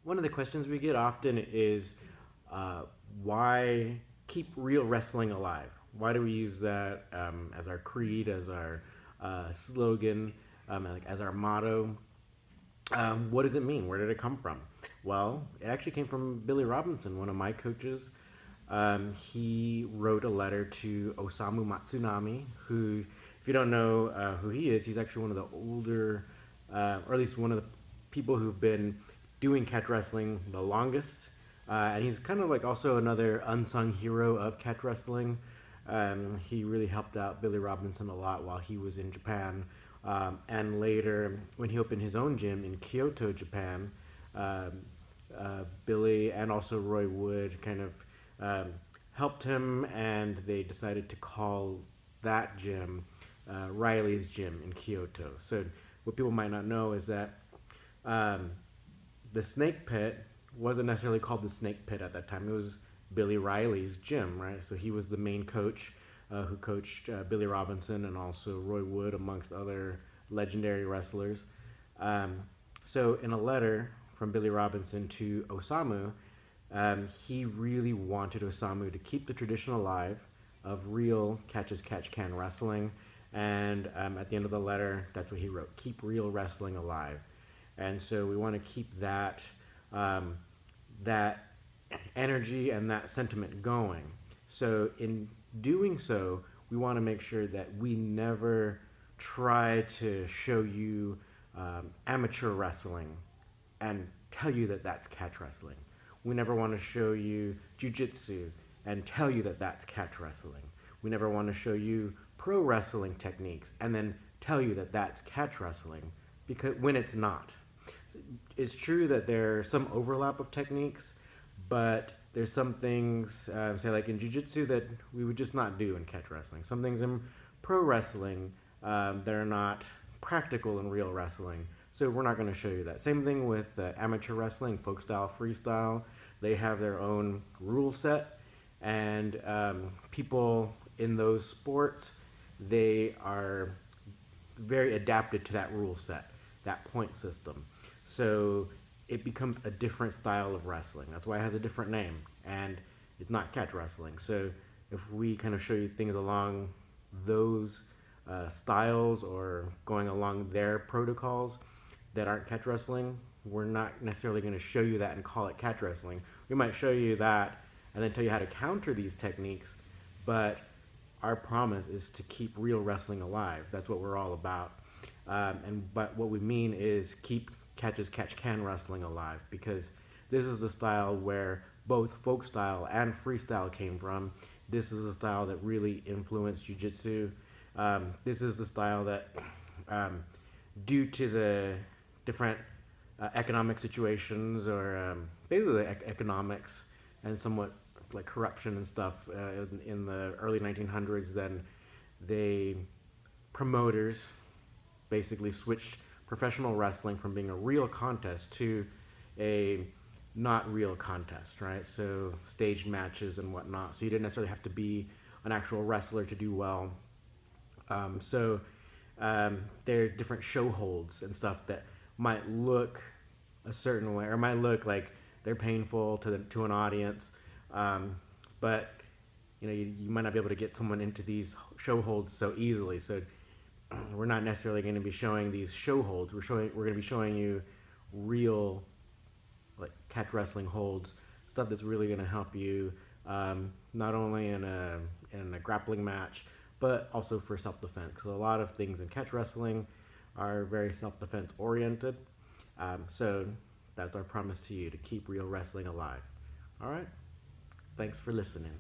One of the questions we get often is uh, why keep real wrestling alive? Why do we use that as our creed, as our slogan, like as our motto? What does it mean? Where did it come from? Well, it actually came from Billy Robinson, one of my coaches. He wrote a letter to Osamu Matsunami, who, if you don't know who he is, he's actually one of the older, or at least one of the people who've been doing catch wrestling the longest. And he's kind of like also another unsung hero of catch wrestling. He really helped out Billy Robinson a lot while he was in Japan. And later, when he opened his own gym in Kyoto, Japan, um, Billy and also Roy Wood kind of helped him, and they decided to call that gym Riley's Gym in Kyoto. So, what people might not know is that um, the Snake Pit wasn't necessarily called the Snake Pit at that time. It was Billy Riley's gym, right? So he was the main coach who coached Billy Robinson and also Roy Wood, amongst other legendary wrestlers. Um, so, in a letter from Billy Robinson to Osamu, he really wanted Osamu to keep the tradition alive of real catch as catch can wrestling. And at the end of the letter, that's what he wrote: "Keep real wrestling alive." And so we want to keep um, that energy and that sentiment going. So in doing so, we want to make sure that we never try to show you amateur wrestling and tell you that that's catch wrestling. We never want to show you jujitsu and tell you that that's catch wrestling. We never want to show you pro wrestling techniques and then tell you that that's catch wrestling, because when it's not. It's true that there's some overlap of techniques, but there's some things, say like in jiu-jitsu, that we would just not do in catch wrestling. Some things in pro wrestling that are not practical in real wrestling. So we're not going to show you that. Same thing with amateur wrestling, folk style, freestyle. They have their own rule set, and people in those sports, they are very adapted to that rule set, that point system. So it becomes a different style of wrestling. That's why it has a different name, and it's not catch wrestling. So if we kind of show you things along those styles or going along their protocols that aren't catch wrestling, we're not necessarily going to show you that and call it catch wrestling. We might show you that and then tell you how to counter these techniques, but our promise is to keep real wrestling alive. That's what we're all about. But what we mean is keep catch as catch can wrestling alive, because this is the style where both folk style and freestyle came from. This is the style that really influenced jiu-jitsu. This is the style that, due to the different economic situations, or basically the economics and somewhat like corruption and stuff in the early 1900s, then they promoters basically switched professional wrestling from being a real contest to a not real contest, right? So staged matches and whatnot. So you didn't necessarily have to be an actual wrestler to do well. There are different show holds and stuff that might look a certain way, or might look like they're painful to an audience, but you might not be able to get someone into these show holds so easily. So we're not necessarily going to be showing these show holds. We're going to be showing you real like catch wrestling holds, stuff that's really going to help you, not only in a grappling match, but also for self defense. Because a lot of things in catch wrestling are very self defense oriented. So that's our promise to you, to keep real wrestling alive. All right. Thanks for listening.